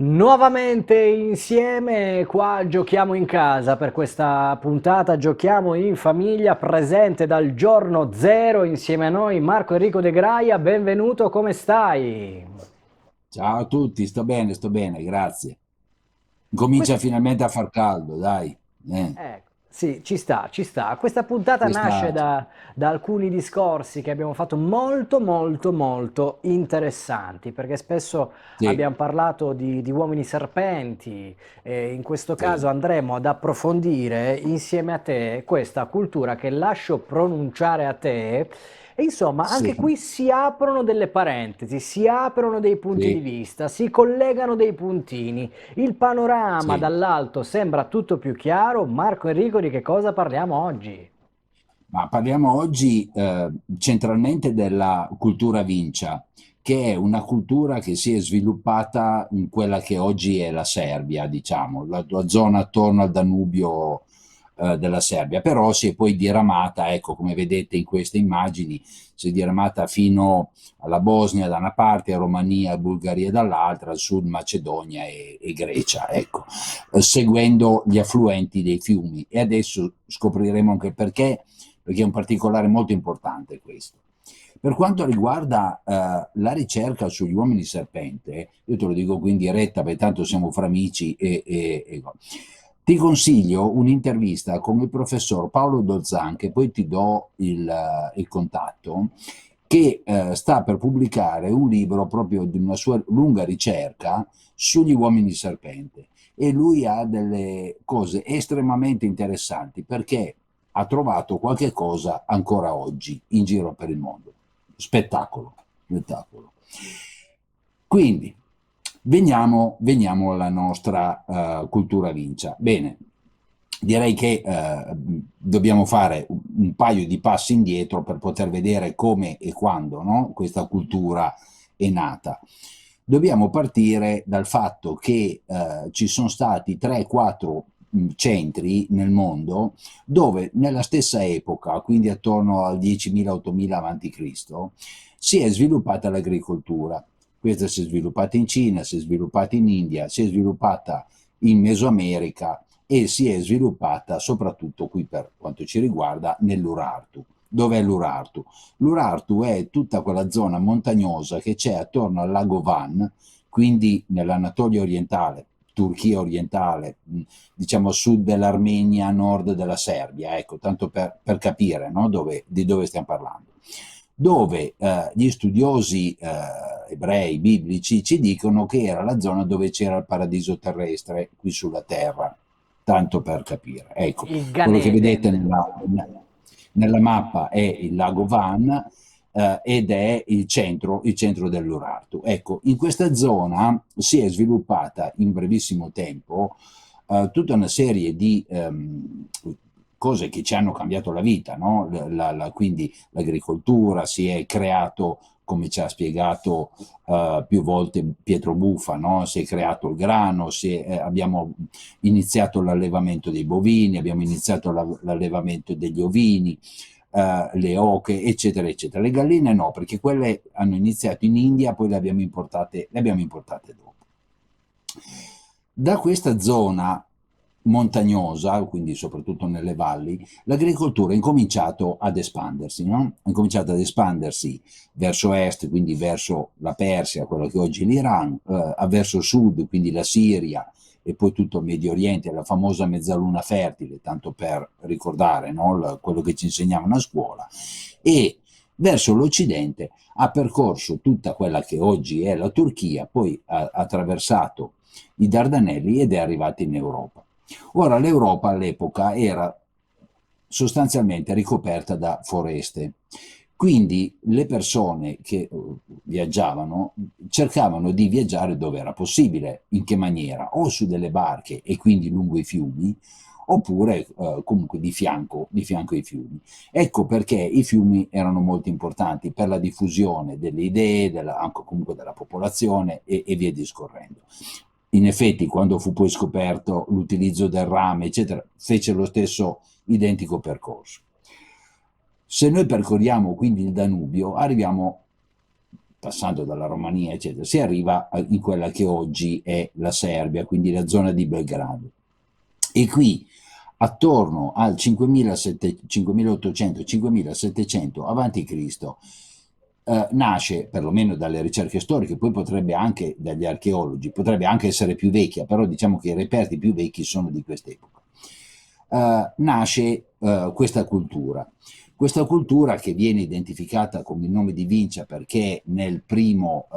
Nuovamente insieme qua giochiamo in casa per questa puntata, giochiamo in famiglia, presente dal giorno zero insieme a noi Marco Enrico De Graia, benvenuto, come stai? Ciao a tutti, sto bene, grazie. Comincia Quest- finalmente a far caldo, dai. sì, ci sta, ci sta. Questa puntata nasce Questa, da alcuni discorsi che abbiamo fatto molto, molto, molto interessanti, perché spesso sì, abbiamo parlato di uomini serpenti e in questo caso sì, andremo ad approfondire insieme a te questa cultura che lascio pronunciare a te. E insomma, anche sì, qui si aprono delle parentesi, si aprono dei punti di sì, vista, si collegano dei puntini. Il panorama sì. dall'alto sembra tutto più chiaro. Marco Enrico, di che cosa parliamo oggi? Ma parliamo oggi centralmente della cultura Vincia, che è una cultura che si è sviluppata in quella che oggi è la Serbia, diciamo, la zona attorno al Danubio della Serbia, però si è poi diramata, ecco, come vedete in queste immagini, si è diramata fino alla Bosnia da una parte, a Romania e Bulgaria dall'altra, al sud Macedonia e Grecia, ecco, seguendo gli affluenti dei fiumi. E adesso scopriremo anche perché è un particolare molto importante questo. Per quanto riguarda la ricerca sugli uomini serpente, io te lo dico qui in diretta, perché tanto siamo fra amici ti consiglio un'intervista con il professor Paolo Dolzan, che poi ti do il contatto, che sta per pubblicare un libro proprio di una sua lunga ricerca sugli uomini serpente. E lui ha delle cose estremamente interessanti perché ha trovato qualche cosa ancora oggi in giro per il mondo. Spettacolo, spettacolo. Quindi, veniamo alla nostra cultura vincia. Bene, direi che dobbiamo fare un paio di passi indietro per poter vedere come e quando, no, questa cultura è nata. Dobbiamo partire dal fatto che ci sono stati 3-4 centri nel mondo dove nella stessa epoca, quindi attorno al 10.000-8.000 a.C., si è sviluppata l'agricoltura. Questa si è sviluppata in Cina, si è sviluppata in India, si è sviluppata in Mesoamerica e si è sviluppata soprattutto qui per quanto ci riguarda nell'Urartu. Dov'è l'Urartu? L'Urartu è tutta quella zona montagnosa che c'è attorno al lago Van, quindi nell'Anatolia orientale, Turchia orientale, diciamo a sud dell'Armenia, a nord della Serbia, ecco, tanto per capire, no, di dove stiamo parlando. Dove gli studiosi ebrei biblici ci dicono che era la zona dove c'era il paradiso terrestre qui sulla terra, tanto per capire. Ecco, Il Gan quello che vedete Eden. nella mappa è il lago Van ed è il centro dell'Urartu. Ecco, in questa zona si è sviluppata in brevissimo tempo tutta una serie di cose che ci hanno cambiato la vita, no? Quindi l'agricoltura si è creato, come ci ha spiegato più volte Pietro Buffa, no? Si è creato il grano, abbiamo iniziato l'allevamento dei bovini, abbiamo iniziato l'allevamento degli ovini, le oche, eccetera, eccetera. Le galline no, perché quelle hanno iniziato in India, poi le abbiamo importate dopo. Da questa zona montagnosa, quindi soprattutto nelle valli, l'agricoltura ha incominciato ad espandersi, no? Ha incominciato ad espandersi verso est, quindi verso la Persia, quello che oggi è l'Iran, verso sud, quindi la Siria e poi tutto il Medio Oriente, la famosa mezzaluna fertile, tanto per ricordare, no? Quello che ci insegnavano a scuola, e verso l'Occidente ha percorso tutta quella che oggi è la Turchia, poi ha attraversato i Dardanelli ed è arrivata in Europa. Ora l'Europa all'epoca era sostanzialmente ricoperta da foreste, quindi le persone che viaggiavano cercavano di viaggiare dove era possibile, in che maniera, o su delle barche e quindi lungo i fiumi, oppure comunque di fianco ai fiumi. Ecco perché i fiumi erano molto importanti per la diffusione delle idee, anche comunque della popolazione e via discorrendo. In effetti, quando fu poi scoperto l'utilizzo del rame, eccetera, fece lo stesso identico percorso. Se noi percorriamo quindi il Danubio, arriviamo passando dalla Romania, eccetera, si arriva in quella che oggi è la Serbia, quindi la zona di Belgrado. E qui, attorno al 5800-5700 a.C., nasce, perlomeno dalle ricerche storiche, poi potrebbe anche dagli archeologi, potrebbe anche essere più vecchia, però diciamo che i reperti più vecchi sono di quest'epoca. Nasce questa cultura che viene identificata con il nome di Vincia perché nel primo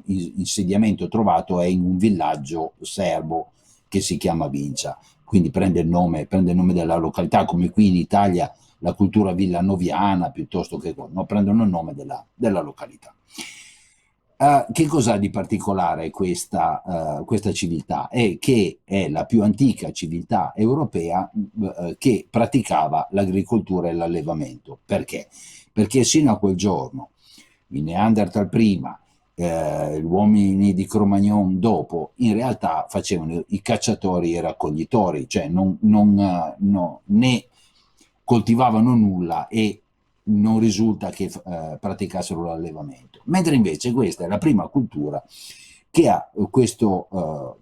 insediamento trovato è in un villaggio serbo che si chiama Vincia, quindi prende il nome della località, come qui in Italia la cultura villanoviana piuttosto che no, prendono il nome della località. Che cos'ha di particolare questa civiltà? È che è la più antica civiltà europea che praticava l'agricoltura e l'allevamento. Perché? Perché sino a quel giorno, i Neanderthal prima, gli uomini di Cro-Magnon dopo, in realtà facevano i cacciatori e i raccoglitori, cioè né coltivavano nulla e non risulta che praticassero l'allevamento. Mentre invece questa è la prima cultura che ha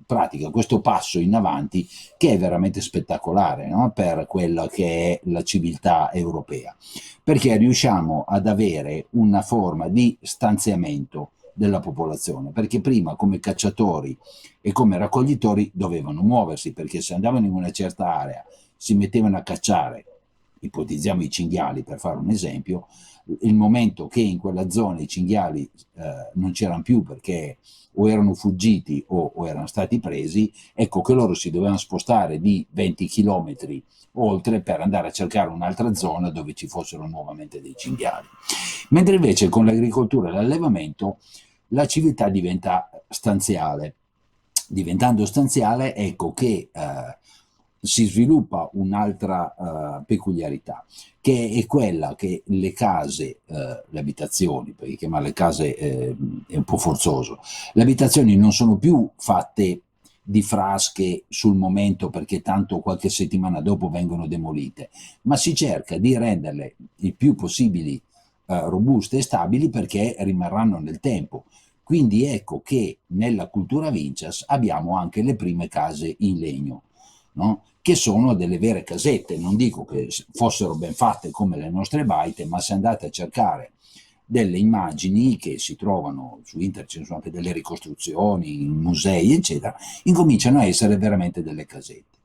pratica questo passo in avanti che è veramente spettacolare, no? Per quella che è la civiltà europea, perché riusciamo ad avere una forma di stanziamento della popolazione, perché prima come cacciatori e come raccoglitori dovevano muoversi, perché se andavano in una certa area, si mettevano a cacciare, ipotizziamo i cinghiali per fare un esempio, il momento che in quella zona i cinghiali non c'erano più perché o erano fuggiti o erano stati presi, ecco che loro si dovevano spostare di 20 chilometri oltre per andare a cercare un'altra zona dove ci fossero nuovamente dei cinghiali. Mentre invece con l'agricoltura e l'allevamento la civiltà diventa stanziale. Diventando stanziale, ecco che si sviluppa un'altra peculiarità, che è quella che le case, le abitazioni, perché chiamarle case è un po' forzoso, le abitazioni non sono più fatte di frasche sul momento perché tanto qualche settimana dopo vengono demolite, ma si cerca di renderle il più possibili robuste e stabili perché rimarranno nel tempo. Quindi ecco che nella cultura Vincias abbiamo anche le prime case in legno, no? Che sono delle vere casette, non dico che fossero ben fatte come le nostre baite, ma se andate a cercare delle immagini che si trovano su internet, ci sono anche delle ricostruzioni in musei, eccetera, incominciano a essere veramente delle casette.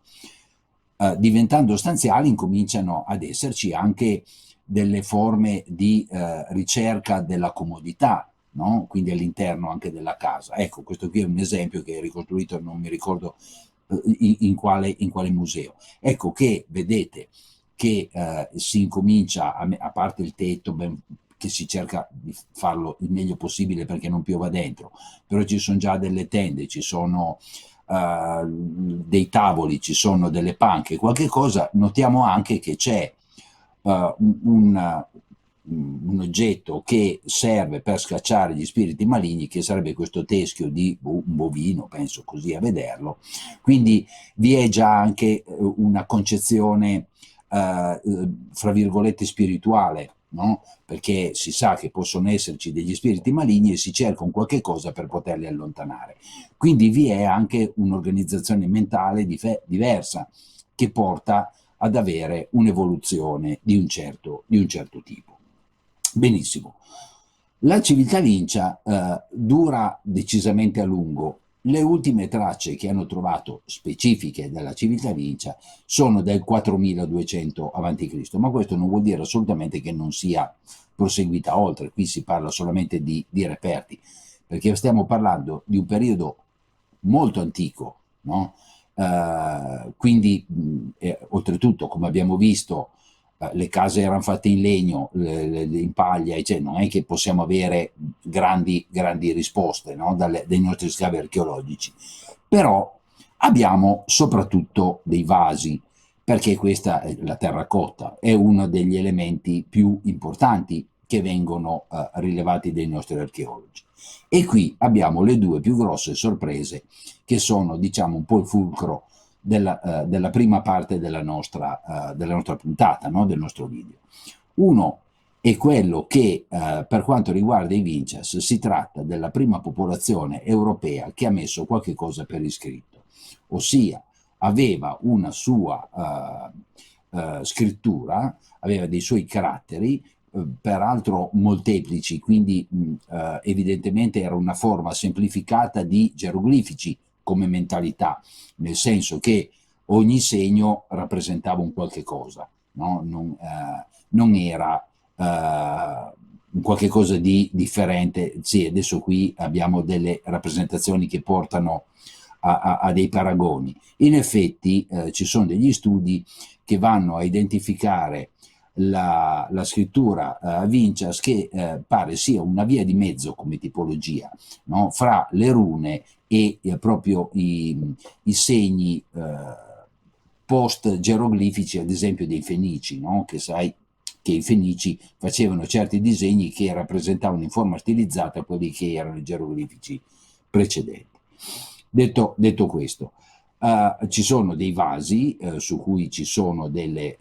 Diventando stanziali incominciano ad esserci anche delle forme di ricerca della comodità, no? Quindi all'interno anche della casa. Ecco, questo qui è un esempio che è ricostruito, non mi ricordo in quale museo. Ecco che vedete che si incomincia, a parte il tetto, che si cerca di farlo il meglio possibile perché non piova dentro, però ci sono già delle tende, ci sono dei tavoli, ci sono delle panche, qualche cosa. Notiamo anche che c'è un oggetto che serve per scacciare gli spiriti maligni, che sarebbe questo teschio di un bovino, penso così a vederlo. Quindi vi è già anche una concezione, fra virgolette, spirituale, no? Perché si sa che possono esserci degli spiriti maligni e si cerca un qualche cosa per poterli allontanare. Quindi vi è anche un'organizzazione mentale diversa che porta ad avere un'evoluzione di un certo tipo. Benissimo. La civiltà Vincia dura decisamente a lungo. Le ultime tracce che hanno trovato specifiche della civiltà Vincia sono del 4200 a.C., ma questo non vuol dire assolutamente che non sia proseguita oltre. Qui si parla solamente di reperti, perché stiamo parlando di un periodo molto antico, no? Quindi oltretutto, come abbiamo visto, le case erano fatte in legno, in paglia, cioè non è che possiamo avere grandi risposte, no? Dai nostri scavi archeologici, però abbiamo soprattutto dei vasi, perché questa è la terracotta, è uno degli elementi più importanti che vengono rilevati dai nostri archeologi. E qui abbiamo le due più grosse sorprese, che sono, diciamo, un po' il fulcro della prima parte della nostra puntata, no? Del nostro video. Uno è quello che per quanto riguarda i Vincias si tratta della prima popolazione europea che ha messo qualche cosa per iscritto, ossia aveva una sua scrittura, aveva dei suoi caratteri, peraltro molteplici, quindi evidentemente era una forma semplificata di geroglifici come mentalità, nel senso che ogni segno rappresentava un qualche cosa, no? Non era qualche cosa di differente. Sì, adesso qui abbiamo delle rappresentazioni che portano a dei paragoni. In effetti ci sono degli studi che vanno a identificare la scrittura Vincias che pare sia una via di mezzo come tipologia, no? Fra le rune e proprio i segni post-geroglifici, ad esempio dei Fenici, no? Che sai che i Fenici facevano certi disegni che rappresentavano in forma stilizzata quelli che erano i geroglifici precedenti. Detto questo, ci sono dei vasi su cui ci sono delle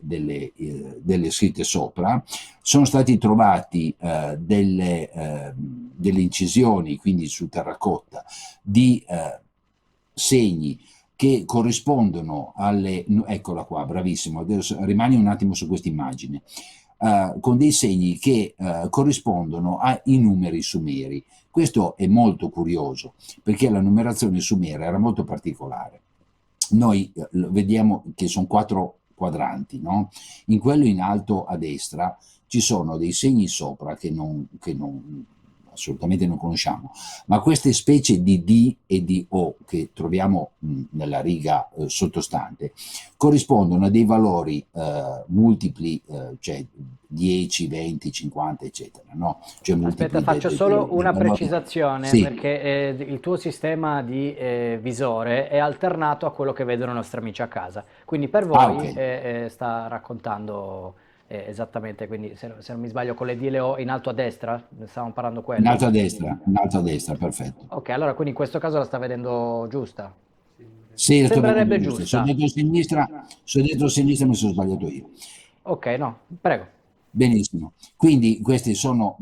scritte sopra, sono stati trovati delle incisioni, quindi su terracotta, di segni che corrispondono alle, eccola qua, bravissimo, adesso rimani un attimo su questa immagine, con dei segni che corrispondono ai numeri sumeri. Questo è molto curioso perché la numerazione sumera era molto particolare. Noi vediamo che sono 4 quadranti, no? In quello in alto a destra ci sono dei segni sopra che assolutamente non conosciamo, ma queste specie di D e di O che troviamo nella riga sottostante corrispondono a dei valori multipli, cioè 10, 20, 50, eccetera, no? Cioè Aspetta, multipli faccio solo dei una valori. precisazione Sì. perché il tuo sistema di visore è alternato a quello che vedono i nostri amici a casa. Quindi per Ah, ok. voi sta raccontando esattamente, quindi se non mi sbaglio con le DLO in alto a destra, stavamo parlando quello? In alto a destra, perfetto. Ok, allora quindi in questo caso la sta vedendo giusta. Sì, la sto vedendo Sembrerebbe giusta. giusta. Sono dentro a sinistra, mi sono sbagliato io. Ok, no, prego. Benissimo. Quindi questi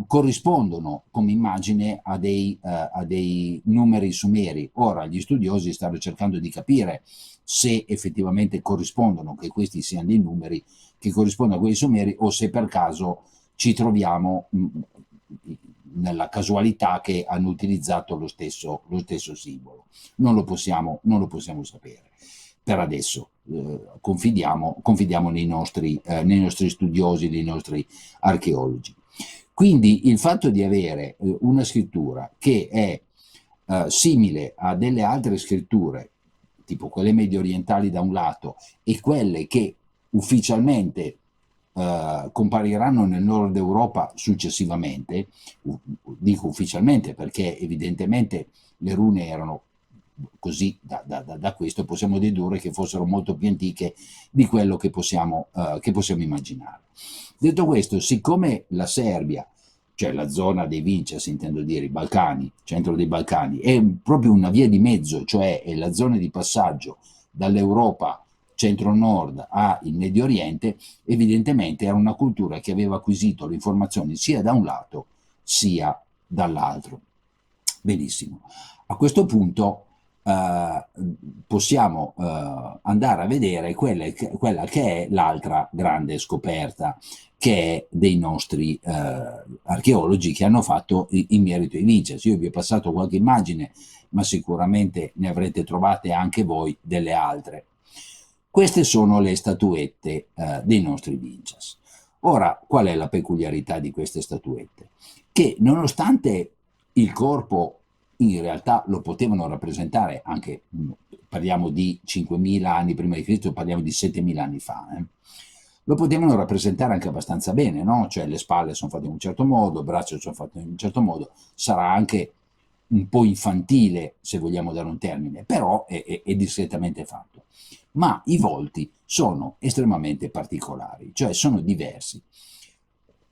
corrispondono come immagine a dei numeri sumeri. Ora gli studiosi stanno cercando di capire se effettivamente corrispondono, che questi siano dei numeri che corrispondono a quelli sumeri o se per caso ci troviamo nella casualità che hanno utilizzato lo stesso simbolo. Non lo possiamo sapere per adesso. Confidiamo nei nostri studiosi, nei nostri archeologi. Quindi il fatto di avere una scrittura che è simile a delle altre scritture, tipo quelle medio orientali da un lato e quelle che ufficialmente compariranno nel nord Europa successivamente, dico ufficialmente perché evidentemente le rune erano così, da questo possiamo dedurre che fossero molto più antiche di quello che possiamo immaginare. Detto questo, siccome la Serbia, cioè la zona dei Vincias, intendo dire i Balcani, centro dei Balcani, è proprio una via di mezzo, cioè è la zona di passaggio dall'Europa centro-nord al Medio Oriente, evidentemente era una cultura che aveva acquisito le informazioni sia da un lato sia dall'altro. Benissimo. A questo punto possiamo andare a vedere quella che è l'altra grande scoperta, che è dei nostri archeologi che hanno fatto in merito ai Vincias. Io vi ho passato qualche immagine, ma sicuramente ne avrete trovate anche voi delle altre. Queste sono le statuette dei nostri Vincias. Ora, qual è la peculiarità di queste statuette? Che nonostante il corpo in realtà lo potevano rappresentare anche, parliamo di 5.000 anni prima di Cristo, parliamo di 7.000 anni fa, lo potevano rappresentare anche abbastanza bene, no? Cioè le spalle sono fatte in un certo modo, il braccio sono fatte in un certo modo, sarà anche un po' infantile, se vogliamo dare un termine, però è discretamente fatto. Ma i volti sono estremamente particolari, cioè sono diversi.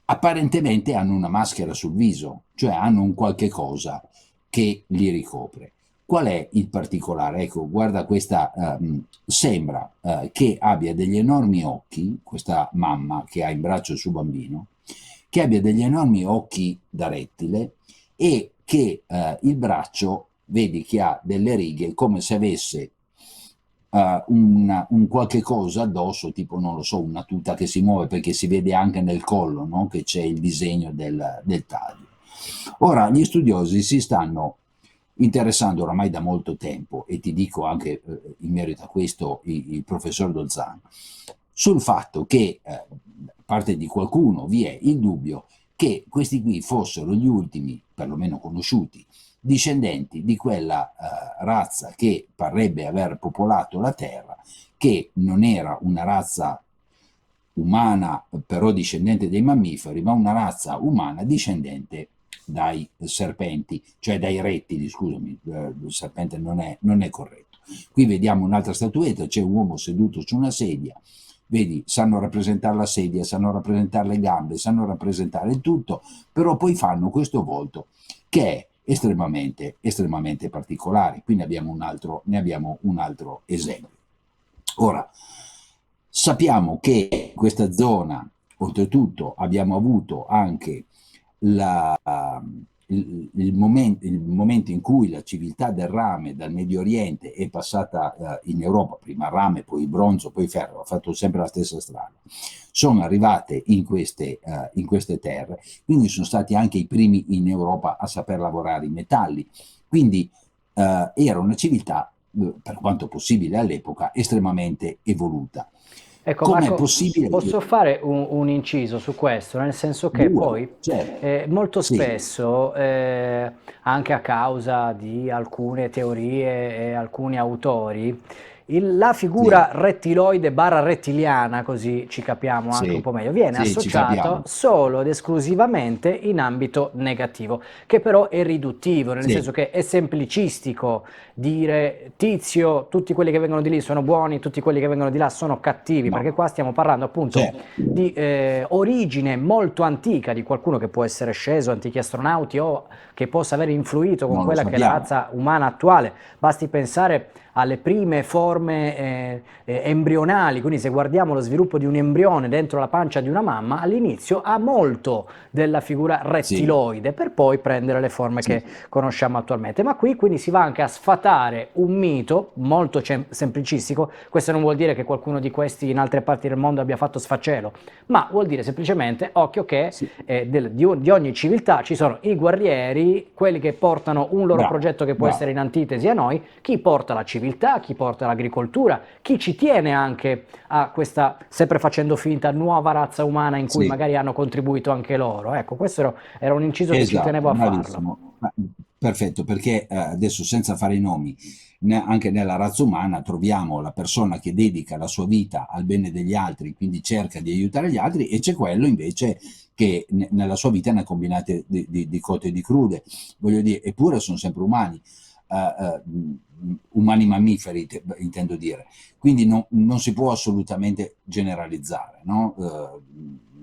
Apparentemente hanno una maschera sul viso, cioè hanno un qualche cosa che li ricopre. Qual è il particolare? Ecco, guarda questa, sembra che abbia degli enormi occhi, questa mamma che ha in braccio il suo bambino, che abbia degli enormi occhi da rettile e che il braccio, vedi che ha delle righe come se avesse un qualche cosa addosso, tipo non lo so, una tuta che si muove, perché si vede anche nel collo, no? Che c'è il disegno del taglio. Ora, gli studiosi si stanno interessando oramai da molto tempo, e ti dico anche in merito a questo il professor Dolzan, sul fatto che, da parte di qualcuno, vi è il dubbio che questi qui fossero gli ultimi, perlomeno conosciuti, discendenti di quella razza che parrebbe aver popolato la Terra, che non era una razza umana però discendente dei mammiferi, ma una razza umana discendente dai serpenti, cioè dai rettili, scusami, il serpente non è corretto. Qui vediamo un'altra statuetta, c'è un uomo seduto su una sedia, vedi, sanno rappresentare la sedia, sanno rappresentare le gambe, sanno rappresentare il tutto, però poi fanno questo volto che è estremamente particolare. Qui ne abbiamo un altro esempio. Ora, sappiamo che in questa zona, oltretutto, abbiamo avuto anche la, il momento in cui la civiltà del rame dal Medio Oriente è passata in Europa, prima rame, poi bronzo, poi ferro, ha fatto sempre la stessa strada, sono arrivate in queste terre, quindi sono stati anche i primi in Europa a saper lavorare i metalli, quindi era una civiltà, per quanto possibile all'epoca, estremamente evoluta. Ecco Com'è Marco, possibile posso che fare un inciso su questo, nel senso che due, poi certo, molto sì, spesso, anche a causa di alcune teorie e alcuni autori, la sì, figura rettiloide barra rettiliana, così ci capiamo anche un sì, po' meglio, viene sì, ci associata capiamo, solo ed esclusivamente in ambito negativo, che però è riduttivo, nel senso sì, che è semplicistico dire Tizio, tutti quelli che vengono di lì sono buoni, tutti quelli che vengono di là sono cattivi, perché no, qua stiamo parlando appunto certo, di origine molto antica di qualcuno che può essere sceso, antichi astronauti o che possa aver influito con non lo quella che è la sappiamo, razza umana attuale. Basti pensare alle prime forme embrionali, quindi se guardiamo lo sviluppo di un embrione dentro la pancia di una mamma, all'inizio ha molto della figura sì, rettiloide per poi prendere le forme che sì, conosciamo attualmente. Ma qui quindi si va anche a sfatare un mito molto semplicistico. Questo non vuol dire che qualcuno di questi in altre parti del mondo abbia fatto sfacelo, ma vuol dire semplicemente, occhio che sì, di ogni civiltà ci sono i guerrieri, quelli che portano un loro bravo, progetto che può essere bravo, in antitesi a noi, chi porta la civiltà, chi porta l'agricoltura, chi ci tiene anche a questa, sempre facendo finta, nuova razza umana in cui sì. magari hanno contribuito anche loro. Ecco, questo era un inciso che ci Esatto, tenevo a farlo. bravissimo. Perfetto, perché adesso senza fare i nomi, anche nella razza umana troviamo la persona che dedica la sua vita al bene degli altri, quindi cerca di aiutare gli altri, e c'è quello invece che nella sua vita ne ha combinate di cotte e di crude. Voglio dire, eppure sono sempre umani, umani mammiferi, intendo dire. Quindi non si può assolutamente generalizzare, no?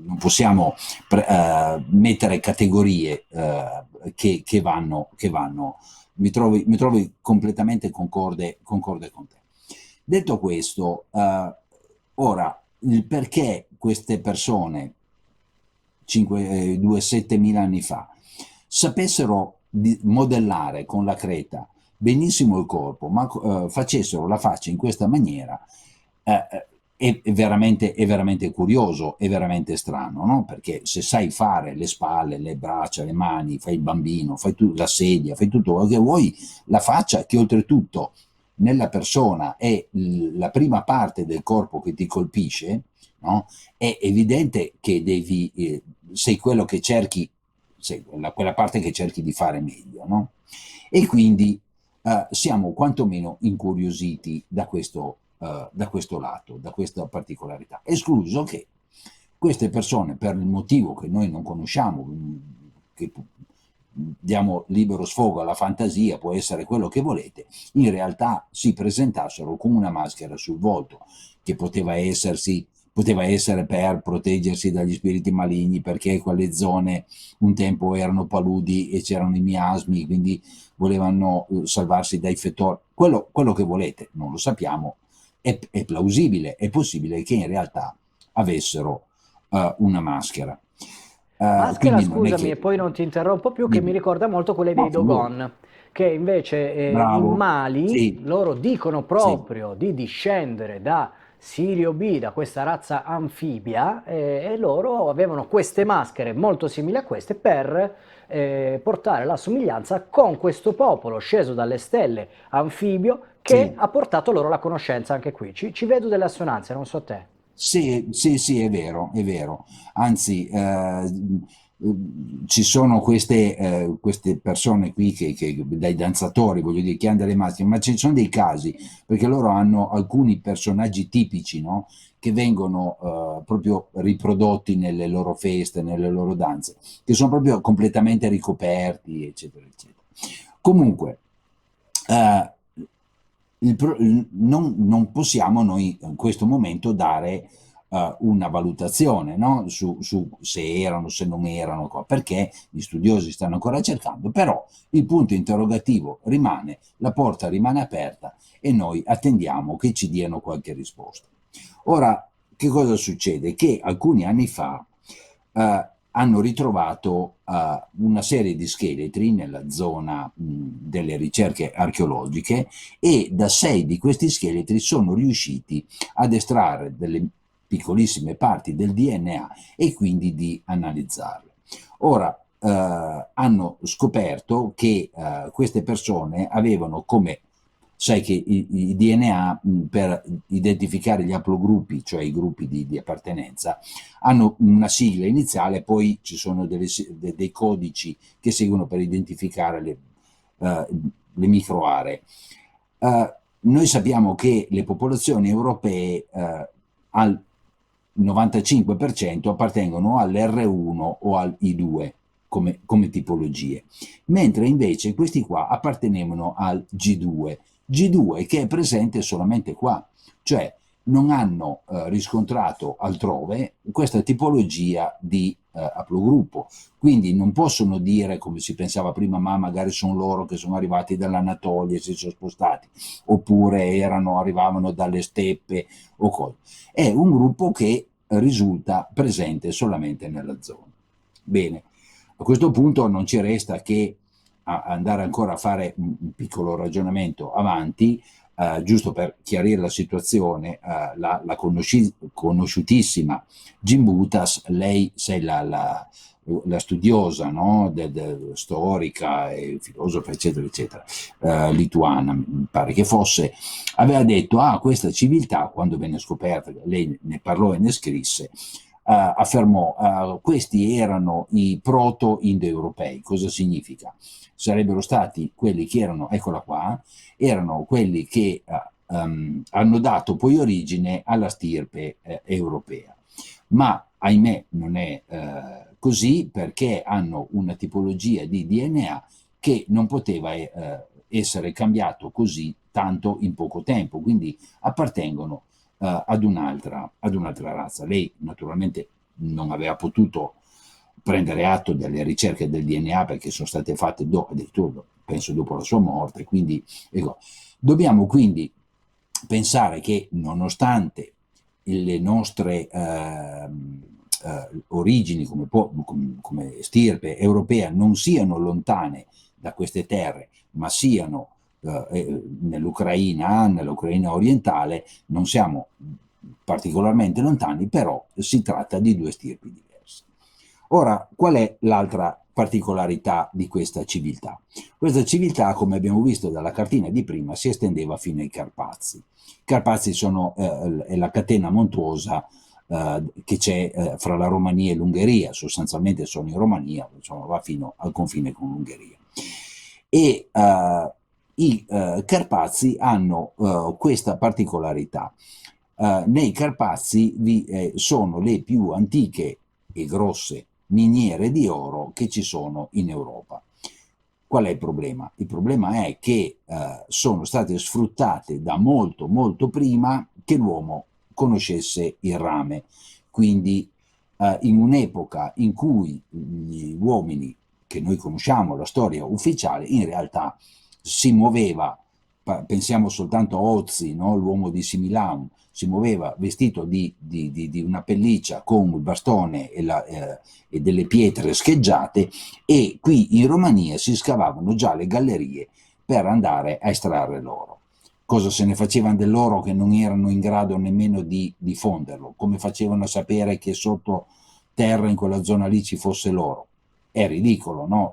Non possiamo mettere categorie che vanno. Mi trovi completamente concorde con te. Detto questo, ora il perché queste persone 2-7 mila anni fa sapessero di modellare con la creta benissimo il corpo, ma facessero la faccia in questa maniera, è veramente curioso, è veramente strano, no? Perché se sai fare le spalle, le braccia, le mani, fai il bambino, fai la sedia, fai tutto quello che vuoi, la faccia, che oltretutto nella persona è la prima parte del corpo che ti colpisce, no? È evidente che sei quello che cerchi, sei quella parte che cerchi di fare meglio, no? E quindi siamo quantomeno incuriositi da questo lato, da questa particolarità. Escluso che queste persone, per il motivo che noi non conosciamo, che diamo libero sfogo alla fantasia, può essere quello che volete, in realtà si presentassero con una maschera sul volto, che poteva essere per proteggersi dagli spiriti maligni, perché quelle zone un tempo erano paludi e c'erano i miasmi, quindi volevano salvarsi dai fettori. Quello che volete, non lo sappiamo, è plausibile, è possibile che in realtà avessero una maschera. Maschera, Quindi non è scusami, e che... poi non ti interrompo più, che mi Dimmi. ricorda molto quelle dei No, figurati. Dogon, che invece in Bravo. Mali Sì, loro dicono sì, proprio di discendere da Sirio B, da questa razza anfibia, e loro avevano queste maschere molto simili a queste per portare la somiglianza con questo popolo sceso dalle stelle anfibio che sì. ha portato loro la conoscenza anche qui. Ci vedo delle assonanze, non so te. Sì, sì, sì, è vero, è vero. Anzi, ci sono queste persone qui dai danzatori, voglio dire, che hanno delle maschere, ma ci sono dei casi, perché loro hanno alcuni personaggi tipici, no? Che vengono proprio riprodotti nelle loro feste, nelle loro danze, che sono proprio completamente ricoperti, eccetera, eccetera. Comunque, eh, non possiamo noi in questo momento dare una valutazione, no? Su se erano, se non erano, perché gli studiosi stanno ancora cercando, però il punto interrogativo rimane, la porta rimane aperta e noi attendiamo che ci diano qualche risposta. Ora, che cosa succede? Che alcuni anni fa hanno ritrovato una serie di scheletri nella zona delle ricerche archeologiche e da 6 di questi scheletri sono riusciti ad estrarre delle piccolissime parti del DNA e quindi di analizzarle. Ora, hanno scoperto che queste persone avevano come, sai che i DNA per identificare gli haplogruppi, cioè i gruppi di appartenenza, hanno una sigla iniziale, poi ci sono dei codici che seguono per identificare le microaree. Noi sappiamo che le popolazioni europee al 95% appartengono all'R1 o al I2 come tipologie, mentre invece questi qua appartenevano al G2, G2 che è presente solamente qua, cioè non hanno riscontrato altrove questa tipologia di haplogruppo. Quindi non possono dire, come si pensava prima, ma magari sono loro che sono arrivati dall'Anatolia e si sono spostati, oppure arrivavano dalle steppe o cose. È un gruppo che risulta presente solamente nella zona. Bene, a questo punto non ci resta che andare ancora a fare un piccolo ragionamento avanti, giusto per chiarire la situazione. La conosciutissima Jim Butas, lei sei la studiosa, no? Storica e filosofa, eccetera, eccetera, lituana, mi pare che fosse, aveva detto, questa civiltà, quando venne scoperta, lei ne parlò e ne scrisse, affermò, questi erano i proto-indoeuropei. Cosa significa? Sarebbero stati quelli che erano, eccola qua, erano quelli che hanno dato poi origine alla stirpe europea. Ma ahimè non è così, perché hanno una tipologia di DNA che non poteva essere cambiato così tanto in poco tempo, quindi appartengono ad un'altra razza. Lei naturalmente non aveva potuto prendere atto delle ricerche del DNA perché sono state fatte addirittura penso dopo la sua morte, quindi ecco, dobbiamo quindi pensare che nonostante le nostre origini come stirpe europea non siano lontane da queste terre, ma siano nell'Ucraina orientale, non siamo particolarmente lontani, però si tratta di due stirpi diverse. Ora, qual è l'altra particolarità di questa civiltà? Questa civiltà, come abbiamo visto dalla cartina di prima, si estendeva fino ai Carpazi. I Carpazi è la catena montuosa che c'è fra la Romania e l'Ungheria, sostanzialmente sono in Romania, insomma, va fino al confine con l'Ungheria. E i Carpazi hanno questa particolarità. Nei Carpazi sono le più antiche e grosse miniere di oro che ci sono in Europa. Qual è il problema? Il problema è che sono state sfruttate da molto molto prima che l'uomo conoscesse il rame, quindi in un'epoca in cui gli uomini che noi conosciamo, la storia ufficiale, in realtà si muoveva pensiamo soltanto a Ozzi, no? L'uomo di Similaun, si muoveva vestito di una pelliccia con il bastone e delle pietre scheggiate, e qui in Romania si scavavano già le gallerie per andare a estrarre l'oro. Cosa se ne facevano dell'oro che non erano in grado nemmeno di fonderlo? Come facevano a sapere che sotto terra in quella zona lì ci fosse l'oro? È ridicolo, no?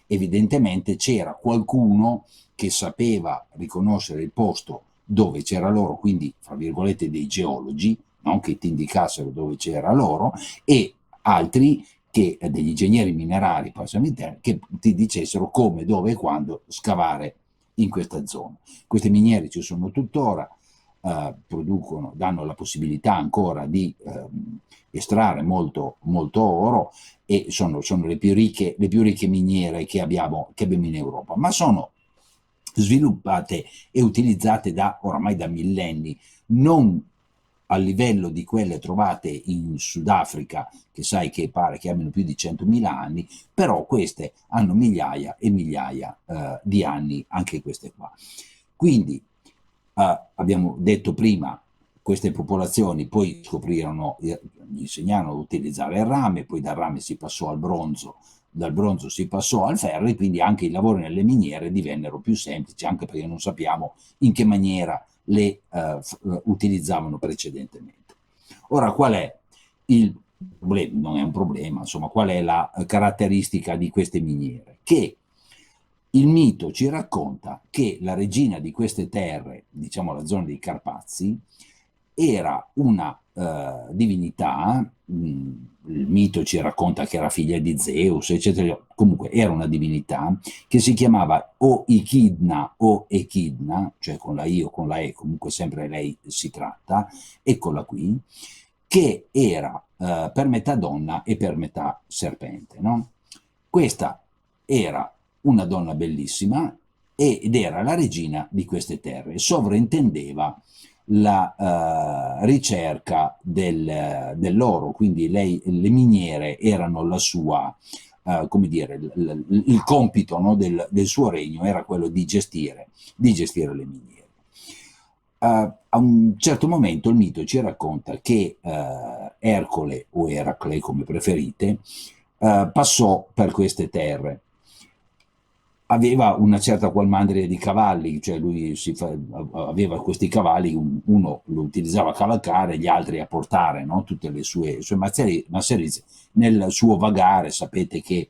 Evidentemente c'era qualcuno che sapeva riconoscere il posto dove c'era l'oro, quindi fra virgolette dei geologi, no? Che ti indicassero dove c'era l'oro, e altri degli ingegneri minerari, che ti dicessero come, dove e quando scavare in questa zona. Queste miniere ci sono tuttora, danno la possibilità ancora di estrarre molto, molto oro, e sono le più ricche miniere che abbiamo in Europa, ma sono sviluppate e utilizzate oramai da millenni, non a livello di quelle trovate in Sudafrica, che sai che pare che abbiano più di 100.000 anni, però queste hanno migliaia e migliaia di anni, anche queste qua. Quindi abbiamo detto prima, queste popolazioni poi scoprirono, gli insegnarono a utilizzare il rame, poi dal rame si passò al bronzo, dal bronzo si passò al ferro, e quindi anche i lavori nelle miniere divennero più semplici, anche perché non sappiamo in che maniera le utilizzavano precedentemente. Ora, qual è il problema? Non è un problema, insomma, qual è la caratteristica di queste miniere? Che il mito ci racconta che la regina di queste terre, diciamo la zona dei Carpazi, era una divinità, il mito ci racconta che era figlia di Zeus, eccetera, comunque era una divinità che si chiamava o Echidna o Echidna, cioè con la I o con la E, comunque sempre lei si tratta, eccola qui, che era per metà donna e per metà serpente, no? Questa era una donna bellissima ed era la regina di queste terre, sovrintendeva la ricerca dell'oro, quindi le miniere erano la sua, come dire, il compito, no, del suo regno era quello di gestire le miniere. A un certo momento il mito ci racconta che Ercole, o Eracle come preferite, passò per queste terre. Aveva una certa qualmandria di cavalli, cioè lui aveva questi cavalli, uno lo utilizzava a cavalcare, gli altri a portare, no? Tutte le sue masserizie. Nel suo vagare sapete che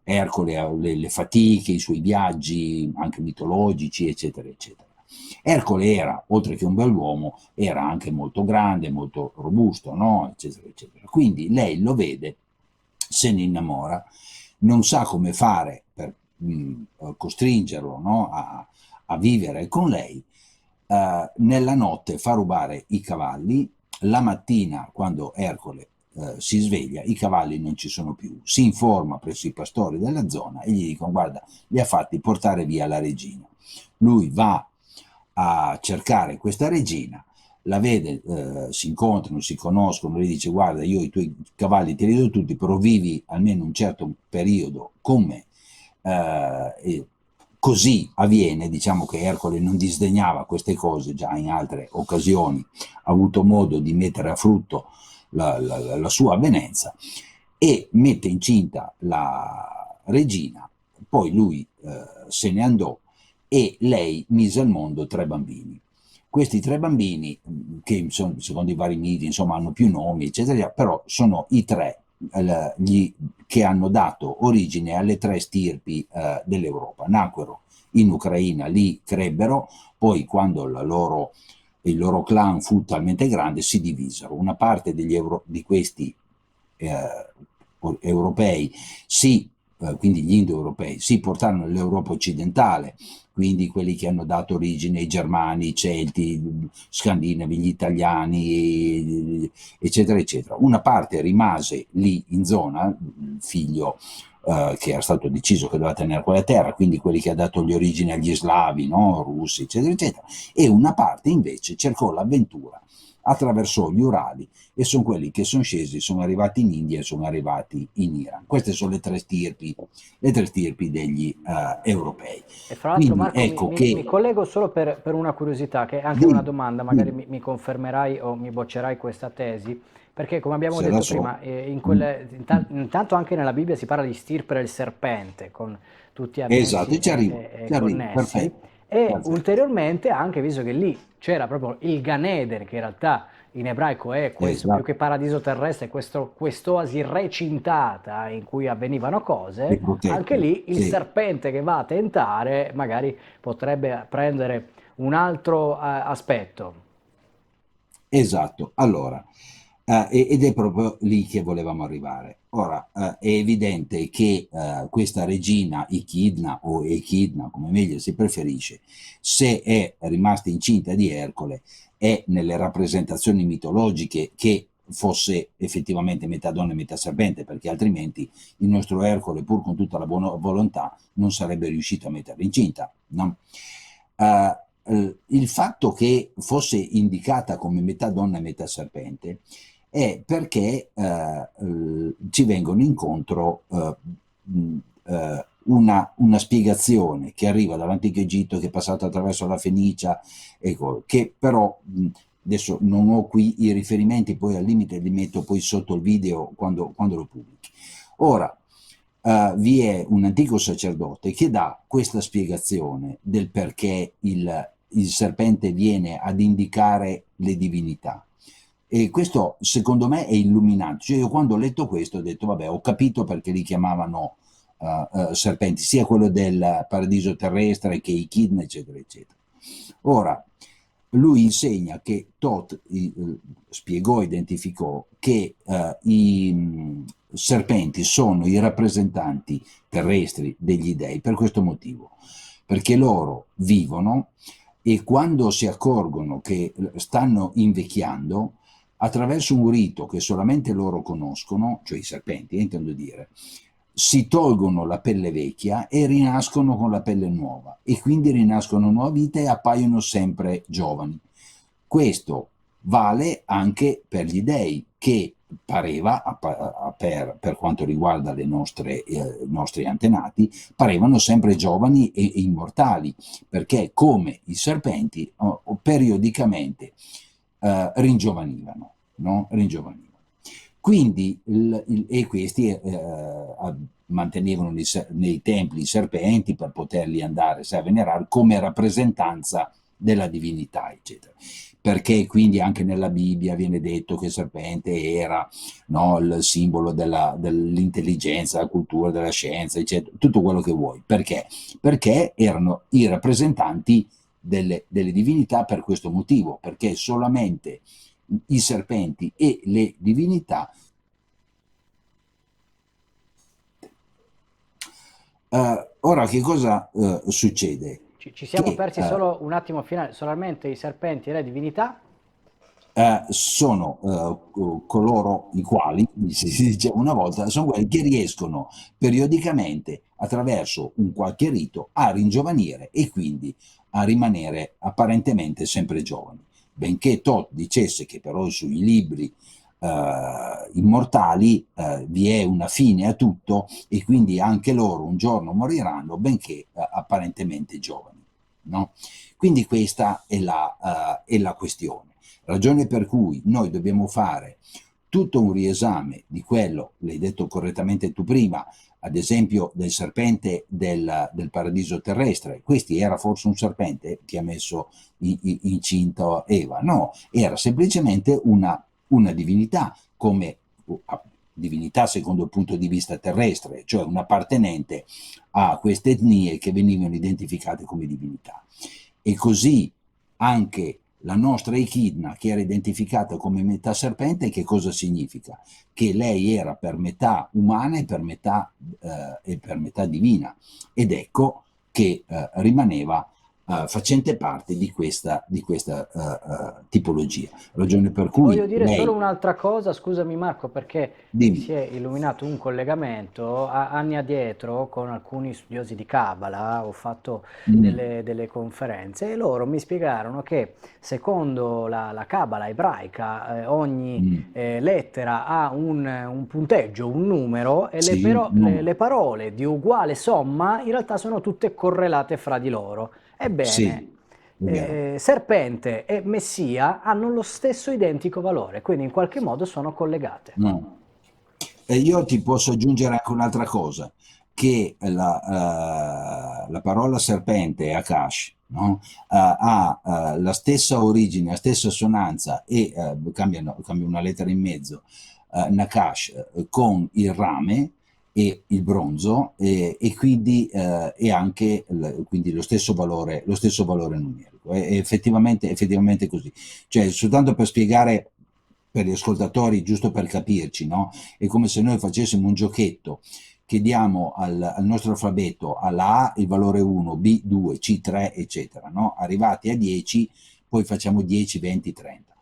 Ercole ha le fatiche, i suoi viaggi anche mitologici, eccetera, eccetera. Ercole era, oltre che un bell'uomo, era anche molto grande, molto robusto, no? Eccetera, eccetera. Quindi lei lo vede, se ne innamora, non sa come fare per costringerlo, no, a vivere con lei. Nella notte fa rubare i cavalli, la mattina quando Ercole si sveglia i cavalli non ci sono più, si informa presso i pastori della zona e gli dicono: guarda, li ha fatti portare via la regina. Lui va a cercare questa regina, la vede, si incontrano, si conoscono, lui dice: guarda, io i tuoi cavalli te li do tutti, però vivi almeno un certo periodo con me. E così avviene, diciamo che Ercole non disdegnava queste cose, già in altre occasioni ha avuto modo di mettere a frutto la sua avvenenza, e mette incinta la regina. Poi lui se ne andò e lei mise al mondo 3 bambini. Questi 3 bambini, che secondo i vari miti insomma hanno più nomi, eccetera, però sono i 3 che hanno dato origine alle 3 stirpi dell'Europa. Nacquero in Ucraina, lì crebbero, poi quando il loro clan fu talmente grande si divisero. Una parte di questi europei, quindi gli indoeuropei, si portarono nell'Europa occidentale, quindi quelli che hanno dato origine ai Germani, i Celti, Scandinavi, gli Italiani, eccetera, eccetera. Una parte rimase lì in zona, il figlio che era stato deciso che doveva tenere quella terra, quindi quelli che ha dato gli origini agli slavi, no? Russi, eccetera, eccetera, e una parte invece cercò l'avventura attraversò gli Urali e sono quelli che sono scesi, sono arrivati in India e sono arrivati in Iran. Queste sono le tre stirpi degli europei. E fra l'altro Quindi Marco ecco mi che, collego solo per una curiosità, che è anche una dimmi, domanda, magari dimmi, mi confermerai o mi boccerai questa tesi, perché come abbiamo se la detto so. prima, Mm. intanto anche nella Bibbia si parla di stirpere il serpente, con tutti Esatto, annessi e e ci arrivo, connessi, perfetto, e perfetto, ulteriormente anche, visto che lì c'era proprio il Gan Eden, che in realtà in ebraico è questo, più che esatto, paradiso terrestre, quest'oasi recintata in cui avvenivano e cose, anche protetta, lì il sì. serpente che va a tentare magari potrebbe prendere un altro aspetto. Esatto, allora, ed è proprio lì che volevamo arrivare. Ora, è evidente che questa regina Echidna o Echidna, come meglio si preferisce, se è rimasta incinta di Ercole, è nelle rappresentazioni mitologiche che fosse effettivamente metà donna e metà serpente, perché altrimenti il nostro Ercole, pur con tutta la buona volontà, non sarebbe riuscito a metterla incinta, no? Il fatto che fosse indicata come metà donna e metà serpente è perché ci vengono incontro una spiegazione che arriva dall'antico Egitto, che è passata attraverso la Fenicia, ecco, che però adesso non ho qui i riferimenti, poi al limite li metto poi sotto il video quando lo pubblichi. Ora, vi è un antico sacerdote che dà questa spiegazione del perché il serpente viene ad indicare le divinità. E questo secondo me è illuminante. Cioè io quando ho letto questo ho detto, vabbè, ho capito perché li chiamavano serpenti, sia quello del paradiso terrestre che i Echidna, eccetera, eccetera. Ora, lui insegna che Thoth spiegò, identificò che i serpenti sono i rappresentanti terrestri degli dei per questo motivo, perché loro vivono e quando si accorgono che stanno invecchiando, attraverso un rito che solamente loro conoscono, cioè i serpenti, intendo dire, si tolgono la pelle vecchia e rinascono con la pelle nuova e quindi rinascono nuova vita e appaiono sempre giovani. Questo vale anche per gli dei che pareva, per quanto riguarda i nostri antenati, parevano sempre giovani e immortali, perché come i serpenti periodicamente ringiovanivano, no? Ringiovanivano. Quindi, e questi mantenevano nei templi i serpenti per poterli andare a venerare come rappresentanza della divinità, eccetera. Perché quindi anche nella Bibbia viene detto che il serpente era, no, il simbolo dell'intelligenza, della cultura, della scienza, eccetera, tutto quello che vuoi. Perché? Perché erano i rappresentanti delle divinità per questo motivo, perché solamente i serpenti e le divinità. Ora che cosa succede? Ci siamo Che persi solo un attimo finale, solamente i serpenti e le divinità. sono coloro i quali, si diceva una volta, sono quelli che riescono periodicamente attraverso un qualche rito a ringiovanire e quindi a rimanere apparentemente sempre giovani. Benché Todd dicesse che però sui libri immortali vi è una fine a tutto e quindi anche loro un giorno moriranno, benché apparentemente giovani. No? Quindi questa è la questione. Ragione per cui noi dobbiamo fare tutto un riesame di quello, l'hai detto correttamente tu prima, ad esempio del serpente del paradiso terrestre. Questi era forse un serpente che ha messo incinta Eva? No, era semplicemente una divinità, come divinità secondo il punto di vista terrestre, cioè un appartenente a queste etnie che venivano identificate come divinità. E così anche la nostra Echidna, che era identificata come metà serpente, che cosa significa? Che lei era per metà umana e per metà divina. Ed ecco che rimaneva facente parte di questa tipologia. Ragione per Ti voglio cui dire solo lei, un'altra cosa, scusami Marco, perché mi dimmi. si è illuminato un collegamento anni addietro con alcuni studiosi di Kabbalah, ho fatto Mm, delle conferenze e loro mi spiegarono che secondo la Kabbalah ebraica ogni mm, lettera ha un punteggio, un numero e sì, le parole di uguale somma in realtà sono tutte correlate fra di loro. Ebbene, sì, è vero. serpente e messia hanno lo stesso identico valore, quindi in qualche modo sono collegate. No. E io ti posso aggiungere anche un'altra cosa, che la parola serpente, Akash, no? Ha la stessa origine, la stessa assonanza e cambia una lettera in mezzo, Nakash, con il rame e il bronzo e quindi e anche quindi lo stesso valore numerico. È effettivamente così. Cioè, soltanto per spiegare per gli ascoltatori, giusto per capirci, no? È come se noi facessimo un giochetto che diamo al nostro alfabeto, alla A il valore 1, B 2, C 3, eccetera, no? Arrivati a 10, poi facciamo 10, 20, 30.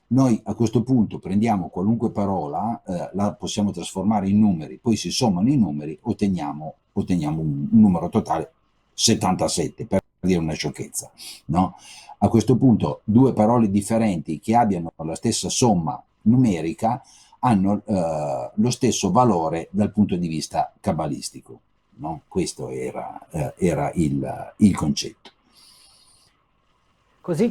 Noi a questo punto prendiamo qualunque parola, la possiamo trasformare in numeri, poi si sommano i numeri, otteniamo un numero totale 77, per dire una sciocchezza, no? A questo punto due parole differenti che abbiano la stessa somma numerica hanno lo stesso valore dal punto di vista cabalistico. No? Questo era il concetto. Così,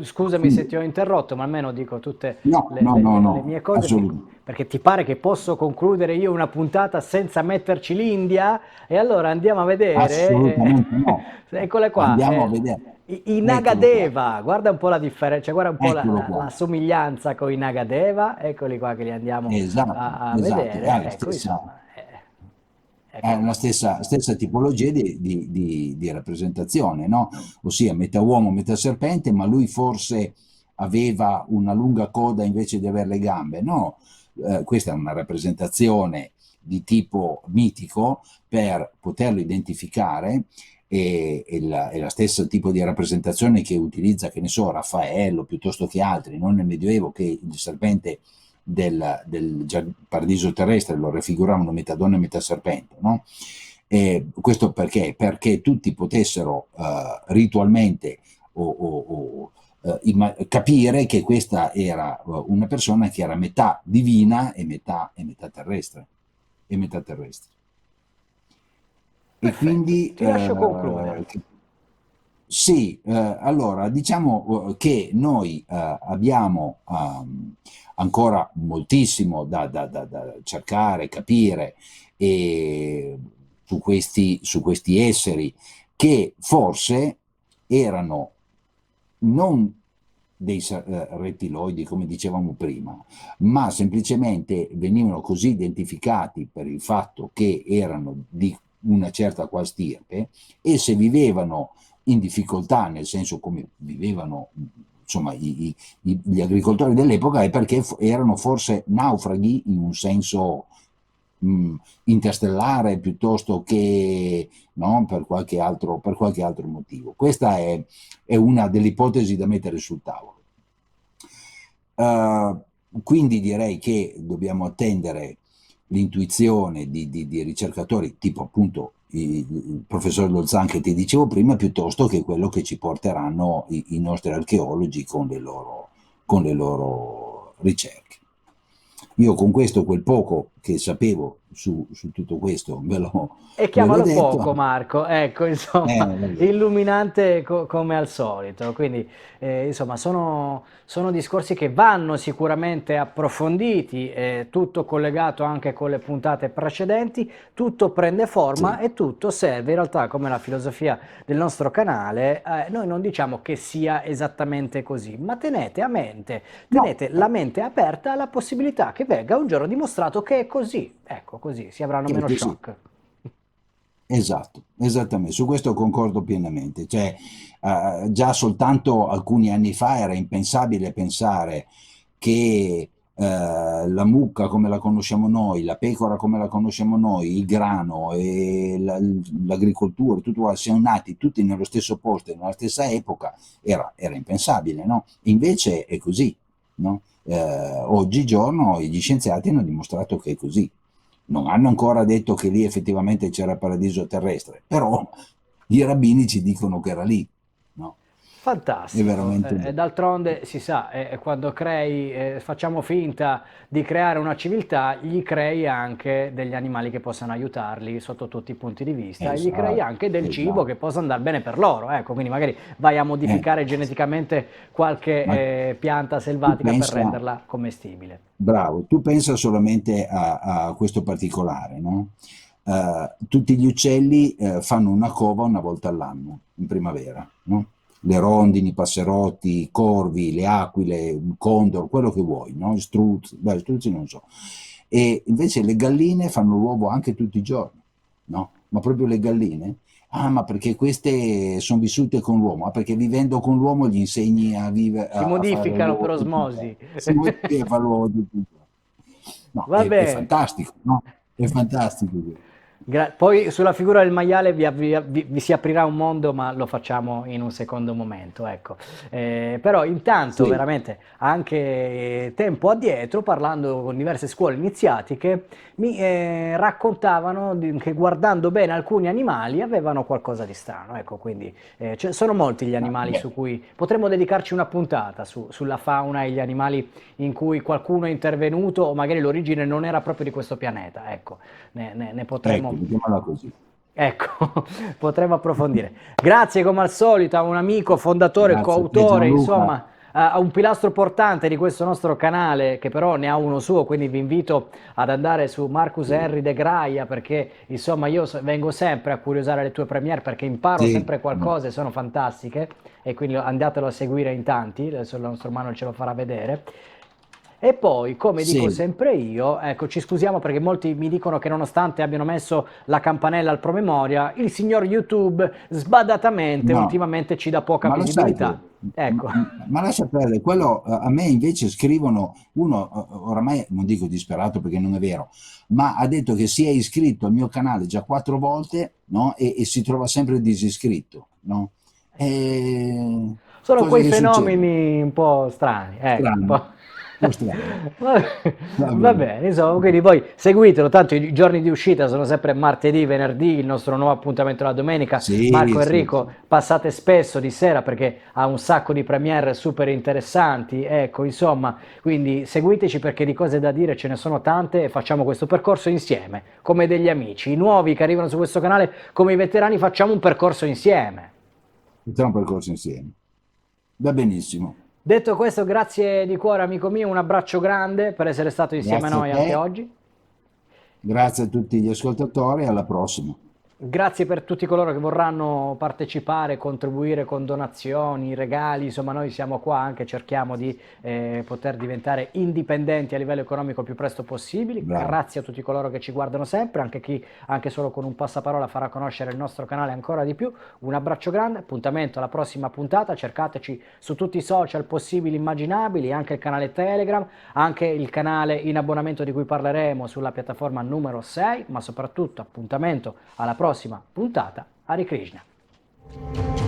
scusami se ti ho interrotto, ma almeno dico tutte No, no, no, le mie no, cose assolutamente. perché ti pare che posso concludere io una puntata senza metterci l'India? E allora andiamo a vedere, Assolutamente no. eccole qua, Andiamo a vedere. i Eccolo qua, Nagadeva, guarda un po' la differenza, cioè guarda un po' eccolo qua. la somiglianza con i Nagadeva, eccoli qua che li andiamo Esatto, a esatto. vedere, ecco insomma, È eccolo la qua. stessa tipologia di rappresentazione, no? Ossia metà uomo, metà serpente, ma lui forse aveva una lunga coda invece di avere le gambe. No, questa è una rappresentazione di tipo mitico per poterlo identificare è la stessa tipo di rappresentazione che utilizza, che ne so, Raffaello piuttosto che altri, non nel Medioevo, che il serpente del paradiso terrestre lo raffiguravano metà donna e metà serpente, no? Questo perché? Perché tutti potessero ritualmente capire che questa era una persona che era metà divina e metà terrestre. E metà terrestre. E Perfetto, quindi ti lascio concludere. sì, allora diciamo che noi abbiamo ancora moltissimo da cercare, capire e su questi esseri che forse erano non rettiloidi come dicevamo prima, ma semplicemente venivano così identificati per il fatto che erano di una certa qual stirpe e se vivevano in difficoltà, nel senso come vivevano insomma gli agricoltori dell'epoca, è perché erano forse naufraghi in un senso interstellare piuttosto che no, per qualche altro motivo. Questa è una delle ipotesi da mettere sul tavolo. Quindi direi che dobbiamo attendere l'intuizione di ricercatori tipo appunto il professor Lozan che ti dicevo prima, piuttosto che quello che ci porteranno i nostri archeologi con le loro ricerche. Io con questo quel poco che sapevo su tutto questo E ve l'ho chiamalo detto. poco, Marco, ecco, insomma, Vabbè. illuminante come al solito. Quindi, insomma, sono discorsi che vanno sicuramente approfonditi, tutto collegato anche con le puntate precedenti, tutto prende forma Sì, e tutto serve in realtà come la filosofia del nostro canale. Noi non diciamo che sia esattamente così, ma no, tenete la mente aperta alla possibilità che venga un giorno dimostrato che è così. Ecco, così si avranno che è meno così. shock. Esatto, esattamente, su questo concordo pienamente. Cioè, già soltanto alcuni anni fa era impensabile pensare che la mucca come la conosciamo noi, la pecora come la conosciamo noi, il grano e l'agricoltura, tutto qua, siamo nati tutti nello stesso posto, nella stessa epoca, era impensabile, no? Invece è così, no? Oggigiorno gli scienziati hanno dimostrato che è così. Non hanno ancora detto che lì effettivamente c'era il paradiso terrestre, però i rabbini ci dicono che era lì, no? È Fantastico, veramente... d'altronde si sa, quando crei, facciamo finta di creare una civiltà, gli crei anche degli animali che possano aiutarli sotto tutti i punti di vista e gli crei Esatto, anche del cibo che esatto. possa andare bene per loro, ecco, quindi magari vai a Eh, modificare geneticamente qualche ma pianta tu selvatica per pensa, renderla commestibile. bravo, tu pensa solamente a questo particolare, no? Tutti gli uccelli fanno una cova una volta all'anno, in primavera, no? Le rondini, i passerotti, i corvi, le aquile, il condor, quello che vuoi, no? Struzzi, beh, struzzi non so. E invece le galline fanno l'uovo anche tutti i giorni, no? Ma proprio le galline? Ah, ma perché queste sono vissute con l'uomo? Ah, perché vivendo con l'uomo gli insegni a, Si a fare modificano l'uovo per tutti i giorni. osmosi. Si vuole che fa l'uovo tutti i giorni. No, Va è bene. fantastico, no? È fantastico. Poi sulla figura del maiale vi si aprirà un mondo, ma lo facciamo in un secondo momento, ecco. Però intanto, Sì, veramente, anche tempo addietro, parlando con diverse scuole iniziatiche, mi raccontavano che guardando bene alcuni animali avevano qualcosa di strano, ecco, quindi sono molti gli ma, animali beh, su cui potremmo dedicarci una puntata sulla fauna e gli animali in cui qualcuno è intervenuto o magari l'origine non era proprio di questo pianeta, ecco ne ecco, potremmo, mettiamola così. ecco, potremmo approfondire. Grazie come al solito a un amico, fondatore, Grazie a te coautore, Gianluca. insomma, a un pilastro portante di questo nostro canale, che però ne ha uno suo, quindi vi invito ad andare su Marcus Sì, Henry de Graia, perché insomma io vengo sempre a curiosare le tue premiere perché imparo sì, sempre qualcosa e sono fantastiche, e quindi andatelo a seguire in tanti, adesso il nostro Manuel ce lo farà vedere. E poi, come dico sì, sempre io, ecco, ci scusiamo perché molti mi dicono che nonostante abbiano messo la campanella al promemoria, il signor YouTube sbadatamente no, ultimamente ci dà poca ma lo sai visibilità. che, Ecco. ma lascia perdere, quello a me invece scrivono, uno oramai non dico disperato perché non è vero, ma ha detto che si è iscritto al mio canale già 4 volte, no? E si trova sempre disiscritto, no? E Sono cose quei che succedono, fenomeni un po' strani, ecco, un strane, po'. un po' strane. Va Va va bene, bene, insomma, quindi poi seguitelo, tanto i giorni di uscita sono sempre martedì, venerdì, il nostro nuovo appuntamento la domenica. Marco sì, sì, Enrico, sì. passate spesso di sera perché ha un sacco di premiere super interessanti, ecco, insomma, quindi seguiteci perché di cose da dire ce ne sono tante e facciamo questo percorso insieme, come degli amici. I nuovi che arrivano su questo canale, come i veterani, facciamo un percorso insieme. Facciamo un percorso insieme. Va benissimo. Detto questo, grazie di cuore amico mio, un abbraccio grande per essere stato insieme a Grazie a noi anche te, oggi. grazie a tutti gli ascoltatori, alla prossima. Grazie per tutti coloro che vorranno partecipare, contribuire con donazioni, regali, insomma noi siamo qua anche, cerchiamo di poter diventare indipendenti a livello economico il più presto possibile. Bravo. Grazie a tutti coloro che ci guardano sempre, anche chi anche solo con un passaparola farà conoscere il nostro canale ancora di più. Un abbraccio grande, appuntamento alla prossima puntata, cercateci su tutti i social possibili e immaginabili, anche il canale Telegram, anche il canale in abbonamento di cui parleremo sulla piattaforma numero 6, ma soprattutto appuntamento alla prossima puntata. Hare Krishna.